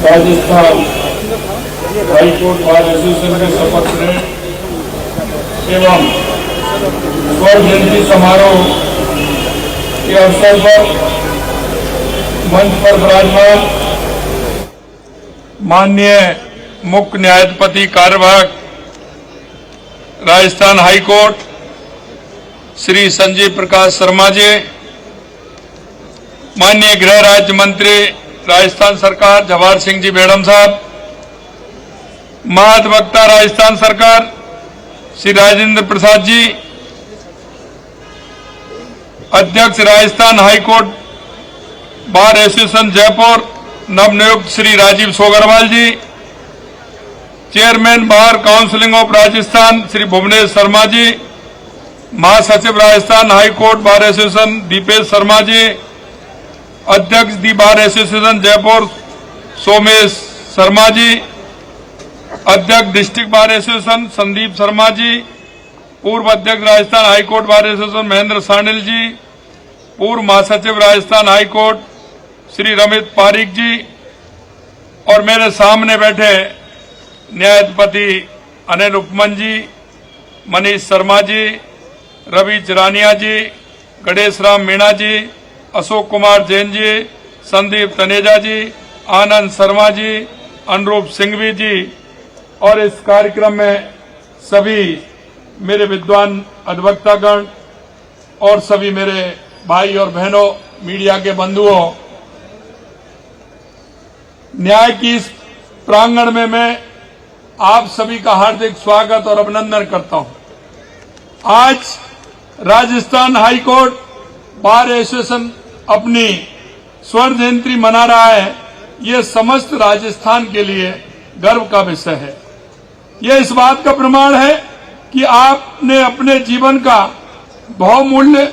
Rajasthan high court bar association के शपथ ग्रहण एवं स्वर्ण जयंती समारोह के अवसर पर मंच पर विराजमान माननीय मुख्य न्यायाधिपति कार्यवाहक राजस्थान हाईकोर्ट श्री संजीव प्रकाश शर्मा जी, माननीय गृह राज्य मंत्री राजस्थान सरकार जवाहर सिंह जी मैडम साहब, महाधिवक्ता राजस्थान सरकार श्री राजेंद्र प्रसाद जी, अध्यक्ष Rajasthan high court bar association Jaipur नवनियुक्त Shri Rajeev Sogarwal ji, chairman bar counselling of Rajasthan Shri Bhuvnesh Sharma ji, महासचिव Rajasthan high court bar association Deepesh Sharma ji, अध्यक्ष the bar association Jaipur Somesh Sharma ji, अध्यक्ष district bar association Sandeep Sharma ji, पूर्व अध्यक्ष Rajasthan high court bar association Mahendra Sanil ji, पूर्व महासचिव राजस्थान हाईकोर्ट श्री रमित पारिक जी और मेरे सामने बैठे न्यायाधिपति अनिल उपमन जी, मनीष शर्मा जी, रवि चिरानिया जी, गणेश राम मीणा जी, अशोक कुमार जैन जी, संदीप तनेजा जी, आनंद शर्मा जी, अनुरूप सिंघवी जी और इस कार्यक्रम में सभी मेरे विद्वान अधिवक्तागण और सभी मेरे भाई और बहनों, मीडिया के बंधुओं, न्याय की इस प्रांगण में मैं आप सभी का हार्दिक स्वागत और अभिनंदन करता हूं। आज राजस्थान हाईकोर्ट बार एसोसिएशन अपनी स्वर्ण जयंती मना रहा है। ये समस्त राजस्थान के लिए गर्व का विषय है। ये इस बात का प्रमाण है कि आपने अपने जीवन का बहुमूल्य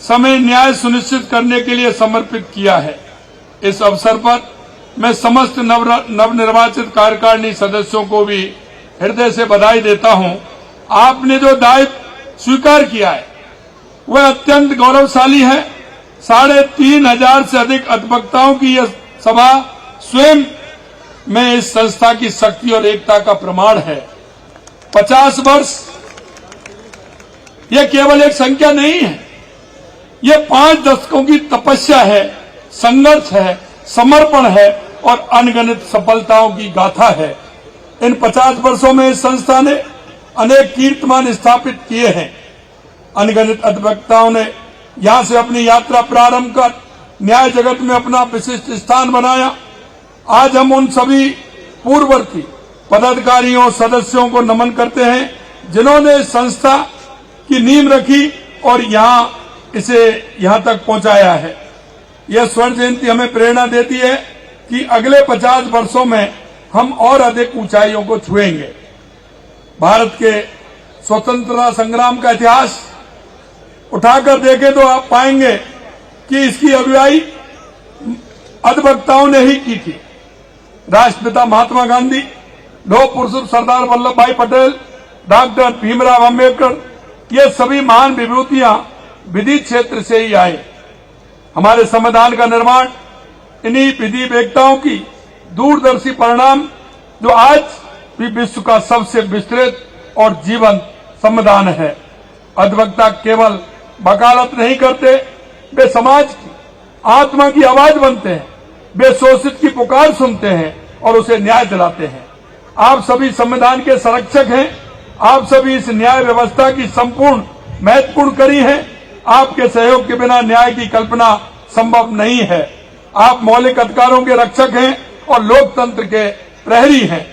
समय न्याय सुनिश्चित करने के लिए समर्पित किया है। इस अवसर पर मैं समस्त नवनिर्वाचित कार्यकारिणी सदस्यों को भी हृदय से बधाई देता हूं। आपने जो दायित्व स्वीकार किया है वह अत्यंत गौरवशाली है। 3500 से अधिक अधिवक्ताओं की यह सभा स्वयं में इस संस्था की शक्ति और एकता का प्रमाण है। 50 वर्ष यह केवल एक संख्या नहीं है, यह 5 दशकों की तपस्या है, संघर्ष है, समर्पण है और अनगिनत सफलताओं की गाथा है। इन 50 वर्षों में इस संस्था ने अनेक कीर्तिमान स्थापित किए हैं। अनगिनत अधिवक्ताओं ने यहां से अपनी यात्रा प्रारंभ कर न्याय जगत में अपना विशिष्ट स्थान बनाया। आज हम उन सभी पूर्ववर्ती पदाधिकारियों सदस्यों को नमन करते हैं जिन्होंने इस संस्था की नींव रखी और इसे यहां तक पहुंचाया है। यह स्वर्ण जयंती हमें प्रेरणा देती है कि अगले 50 वर्षों में हम और अधिक ऊंचाइयों को छुएंगे। भारत के स्वतंत्रता संग्राम का इतिहास उठाकर देखें तो आप पाएंगे कि इसकी अगुवाई अधिवक्ताओं ने ही की थी। राष्ट्रपिता महात्मा गांधी, लौह पुरुष सरदार वल्लभ भाई पटेल, डॉक्टर भीमराव अम्बेडकर, ये सभी महान विभूतियां विधि क्षेत्र से ही आए। हमारे संविधान का निर्माण इन्हीं विधि वेत्ताओं की दूरदर्शी परिणाम जो आज भी विश्व का सबसे विस्तृत और जीवंत संविधान है। अधिवक्ता केवल वकालत नहीं करते, वे समाज की आत्मा की आवाज बनते हैं। वे शोषित की पुकार सुनते हैं और उसे न्याय दिलाते हैं। आप सभी संविधान के संरक्षक हैं। आप सभी इस न्याय व्यवस्था की संपूर्ण महत्वपूर्ण कड़ी हैं। आपके सहयोग के बिना न्याय की कल्पना संभव नहीं है। आप मौलिक अधिकारों के रक्षक हैं और लोकतंत्र के प्रहरी हैं।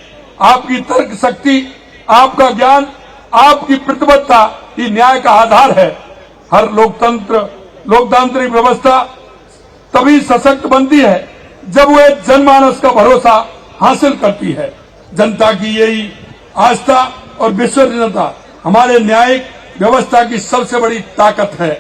आपकी तर्क शक्ति, आपका ज्ञान, आपकी प्रतिबद्धता ही न्याय का आधार है। हर लोकतांत्रिक व्यवस्था तभी सशक्त बनती है जब वह जनमानस का भरोसा हासिल करती है। जनता की यही आस्था और विश्वसनीयता हमारे न्यायिक व्यवस्था की सबसे बड़ी ताकत है।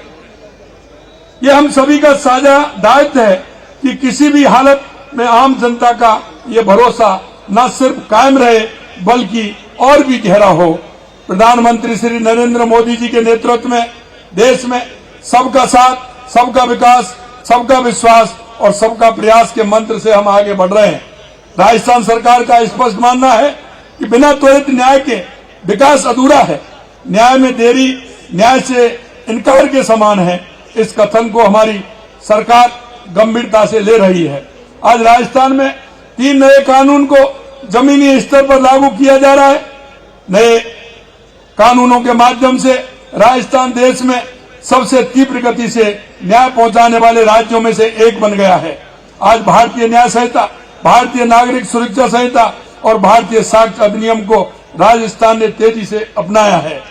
यह हम सभी का साझा दायित्व है कि किसी भी हालत में आम जनता का ये भरोसा न सिर्फ कायम रहे बल्कि और भी गहरा हो। प्रधानमंत्री श्री नरेंद्र मोदी जी के नेतृत्व में देश में सबका साथ, सबका विकास, सबका विश्वास और सबका प्रयास के मंत्र से हम आगे बढ़ रहे हैं। राजस्थान सरकार का स्पष्ट मानना है कि बिना त्वरित न्याय के विकास अधूरा है, न्याय में देरी न्याय से इनकार के समान है। इस कथन को हमारी सरकार गंभीरता से ले रही है। आज राजस्थान में 3 नए कानून को जमीनी स्तर पर लागू किया जा रहा है। नए कानूनों के माध्यम से राजस्थान देश में सबसे तीव्र गति से न्याय पहुंचाने वाले राज्यों में से एक बन गया है। आज भारतीय न्याय संहिता, भारतीय नागरिक सुरक्षा संहिता और भारतीय साक्ष्य अधिनियम को राजस्थान ने तेजी से अपनाया है।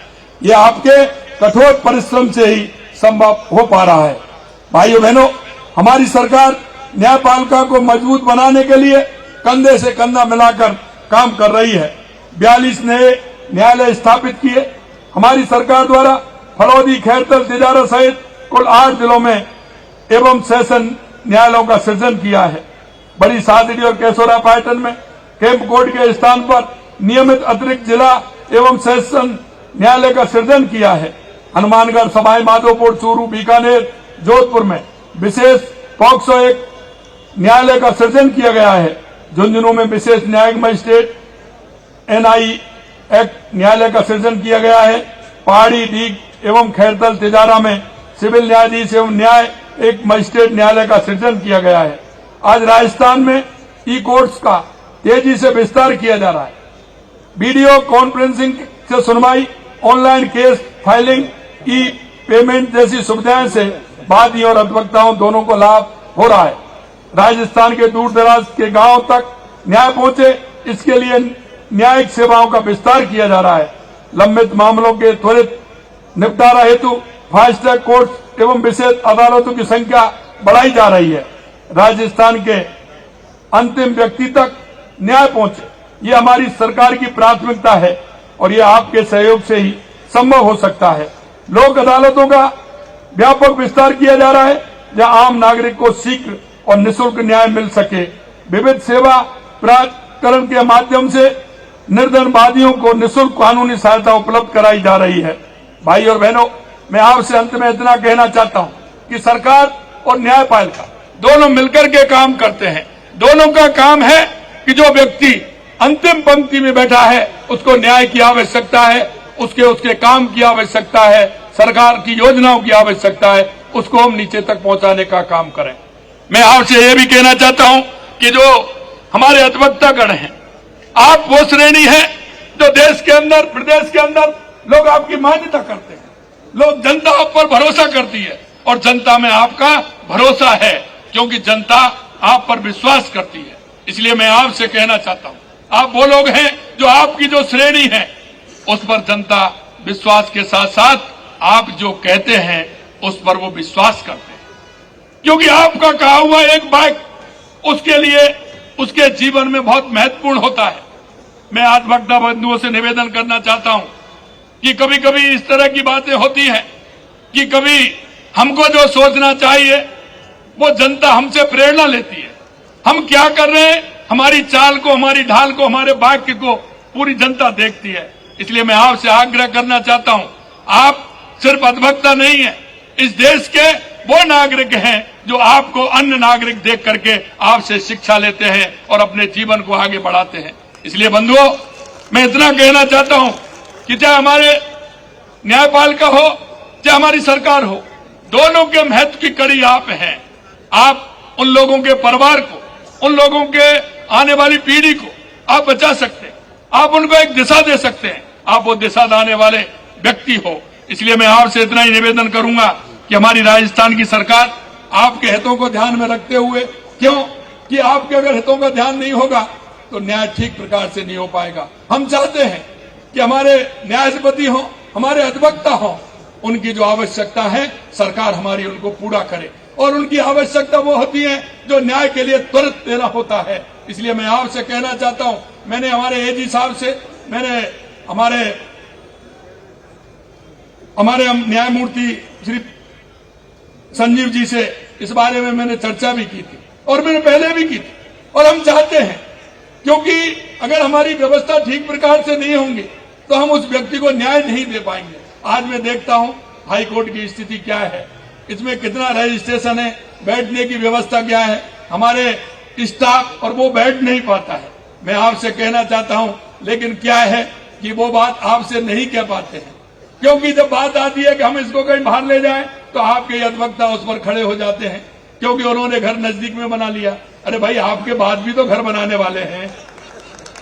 ये आपके कठोर परिश्रम से ही संभव हो पा रहा है। भाइयों बहनों, हमारी सरकार न्यायपालिका को मजबूत बनाने के लिए कंधे से कंधा मिलाकर काम कर रही है। 42 नए न्यायालय स्थापित किए। हमारी सरकार द्वारा फलौदी, खैरतल, तिजारा सहित कुल 8 जिलों में एवं सेशन न्यायालयों का सृजन किया है। बड़ी सादड़ी और केसोरा पाटन में कैंप कोर्ट के स्थान पर नियमित अतिरिक्त जिला एवं सेशन न्यायालय का सृजन किया है। हनुमानगढ़, सवाई माधोपुर, चूरू, बीकानेर, जोधपुर में विशेष पॉक्सो एक न्यायालय का सृजन किया गया है। झुंझुनू में विशेष न्यायिक मजिस्ट्रेट NI एक्ट न्यायालय का सृजन किया गया है। पहाड़ी, डीग एवं खैरतल, तिजारा में सिविल न्यायाधीश एवं न्याय एक मजिस्ट्रेट न्यायालय का सृजन किया गया है। आज राजस्थान में ई कोर्ट्स का तेजी से विस्तार किया जा रहा है। वीडियो कॉन्फ्रेंसिंग से सुनवाई, ऑनलाइन केस फाइलिंग, ई पेमेंट जैसी सुविधाएं से वादियों और अधिवक्ताओं दोनों को लाभ हो रहा है। राजस्थान के दूर दराज के गांवों तक न्याय पहुंचे, इसके लिए न्यायिक सेवाओं का विस्तार किया जा रहा है। लंबित मामलों के त्वरित निपटारा हेतु फास्ट ट्रैक कोर्ट एवं विशेष अदालतों की संख्या बढ़ाई जा रही है। राजस्थान के अंतिम व्यक्ति तक न्याय पहुंचे, ये हमारी सरकार की प्राथमिकता है और ये आपके सहयोग से ही संभव हो सकता है। लोक अदालतों का व्यापक विस्तार किया जा रहा है, जहां आम नागरिक को शीघ्र और निःशुल्क न्याय मिल सके। विविध सेवा प्राधिकरण के माध्यम से निर्धन वादियों को निःशुल्क कानूनी सहायता उपलब्ध कराई जा रही है। भाई और बहनों, मैं आपसे अंत में इतना कहना चाहता हूं कि सरकार और न्यायपालिका दोनों मिलकर के काम करते हैं। दोनों का काम है कि जो व्यक्ति अंतिम पंक्ति में बैठा है उसको न्याय की आवश्यकता है, उसके काम की आवश्यकता है, सरकार की योजनाओं की आवश्यकता है, उसको हम नीचे तक पहुंचाने का काम करें। मैं आपसे ये भी कहना चाहता हूं कि जो हमारे अधिवक्तागण हैं, आप वो श्रेणी है जो देश के अंदर, प्रदेश के अंदर लोग आपकी मान्यता करते हैं, लोग जनता आप पर भरोसा करती है और जनता में आपका भरोसा है, क्योंकि जनता आप पर विश्वास करती है। इसलिए मैं आपसे कहना चाहता हूं, आप वो लोग हैं जो आपकी जो श्रेणी है उस पर जनता विश्वास के साथ साथ आप जो कहते हैं उस पर वो विश्वास करते हैं, क्योंकि आपका कहा हुआ एक वाक्य उसके लिए उसके जीवन में बहुत महत्वपूर्ण होता है। मैं अधिवक्ता बंधुओं से निवेदन करना चाहता हूं कि कभी कभी इस तरह की बातें होती हैं कि कभी हमको जो सोचना चाहिए वो जनता हमसे प्रेरणा लेती है। हम क्या कर रहे हैं, हमारी चाल को, हमारी ढाल को, हमारे वाक्य को पूरी जनता देखती है। इसलिए मैं आपसे आग्रह करना चाहता हूं, आप सिर्फ अधिवक्ता नहीं है, इस देश के वो नागरिक हैं जो आपको अन्य नागरिक देख करके आपसे शिक्षा लेते हैं और अपने जीवन को आगे बढ़ाते हैं। इसलिए बंधुओं, मैं इतना कहना चाहता हूं कि चाहे हमारे न्यायपालिका हो, चाहे हमारी सरकार हो, दोनों के महत्व की कड़ी आप हैं। आप उन लोगों के परिवार को, उन लोगों के आने वाली पीढ़ी को आप बचा सकते हैं, आप उनको एक दिशा दे सकते हैं, आप वो दिशा देने वाले व्यक्ति हो। इसलिए मैं आपसे इतना ही निवेदन करूंगा कि हमारी राजस्थान की सरकार आपके हितों को ध्यान में रखते हुए, क्यों कि आपके अगर हितों का ध्यान नहीं होगा तो न्याय ठीक प्रकार से नहीं हो पाएगा। हम चाहते हैं कि हमारे न्यायाधिपति हों, हमारे अधिवक्ता हों, उनकी जो आवश्यकता है सरकार हमारी उनको पूरा करे, और उनकी आवश्यकता वो होती है जो न्याय के लिए त्वरित देना होता है। इसलिए मैं आपसे कहना चाहता हूं, मैंने हमारे एजी साहब से, मैंने हमारे न्यायमूर्ति श्री संजीव जी से इस बारे में मैंने चर्चा भी की थी और मैंने पहले भी की थी। और हम चाहते हैं, क्योंकि अगर हमारी व्यवस्था ठीक प्रकार से नहीं होंगी तो हम उस व्यक्ति को न्याय नहीं दे पाएंगे। आज मैं देखता हूं हाई कोर्ट की स्थिति क्या है, इसमें कितना रजिस्ट्रेशन है, बैठने की व्यवस्था क्या है, हमारे स्टाफ और वो बैठ नहीं पाता है। मैं आपसे कहना चाहता हूं, लेकिन क्या है कि वो बात आपसे नहीं कह पाते हैं, क्योंकि जब बात आती है कि हम इसको कहीं बाहर ले जाएं तो आपके अधिवक्ता उस पर खड़े हो जाते हैं, क्योंकि उन्होंने घर नजदीक में बना लिया। अरे भाई, आपके बाद भी तो घर बनाने वाले हैं,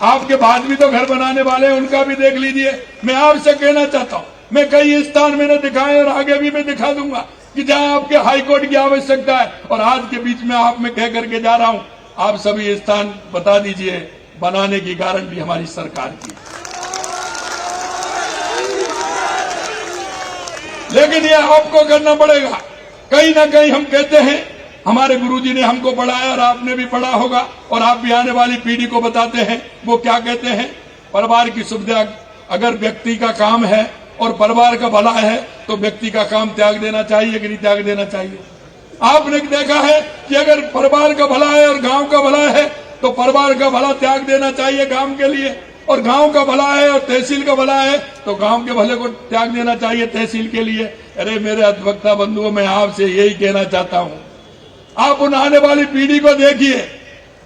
आपके बाद भी तो घर बनाने वाले हैं, उनका भी देख लीजिए। मैं आपसे कहना चाहता हूं, मैं कई स्थान मैंने दिखाए और आगे भी मैं दिखा दूंगा कि जहां आपके हाईकोर्ट की आवश्यकता है, और आज के बीच में आप में कह करके जा रहा हूं, आप सभी स्थान बता दीजिए, बनाने की गारंटी हमारी सरकार की। लेकिन ये आपको करना पड़ेगा। कहीं ना कहीं हम कहते हैं, हमारे गुरुजी ने हमको पढ़ाया और आपने भी पढ़ा होगा, और आप भी आने वाली पीढ़ी को बताते हैं। वो क्या कहते हैं? परिवार की सुविधा अगर व्यक्ति का काम है और परिवार का भला है तो व्यक्ति का काम त्याग देना चाहिए कि नहीं त्याग देना चाहिए? आपने देखा है कि अगर परिवार का भला है और गांव का भला है तो परिवार का भला त्याग देना चाहिए गांव के लिए, और गांव का भला है और तहसील का भला है तो गांव के भले को त्याग देना चाहिए तहसील के लिए। अरे मेरे अधिवक्ता बंधुओं, मैं आपसे यही कहना चाहता हूं, आप उन आने वाली पीढ़ी को देखिए,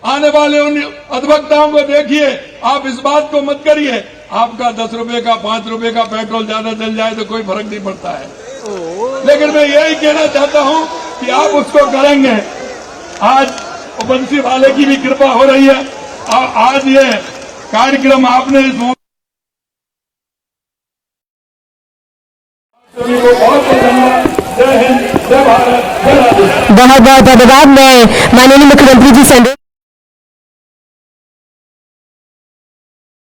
आने वाले उन अधिवक्ताओं को देखिए। आप इस बात को मत करिए आपका 10 रुपए का 5 रुपए का पेट्रोल ज्यादा चल जाए तो कोई फर्क नहीं पड़ता है, लेकिन मैं यही कहना चाहता हूं कि आप उसको करेंगे। आज बंसी वाले की भी कृपा हो रही है, आज ये कार्यक्रम आपने इस सभी को बहुत बहुत धन्यवाद। जय हिंद, जय भारत, जय राधे। बहुत बहुत धन्यवाद। मैं माननीय मुख्यमंत्री जी संदेश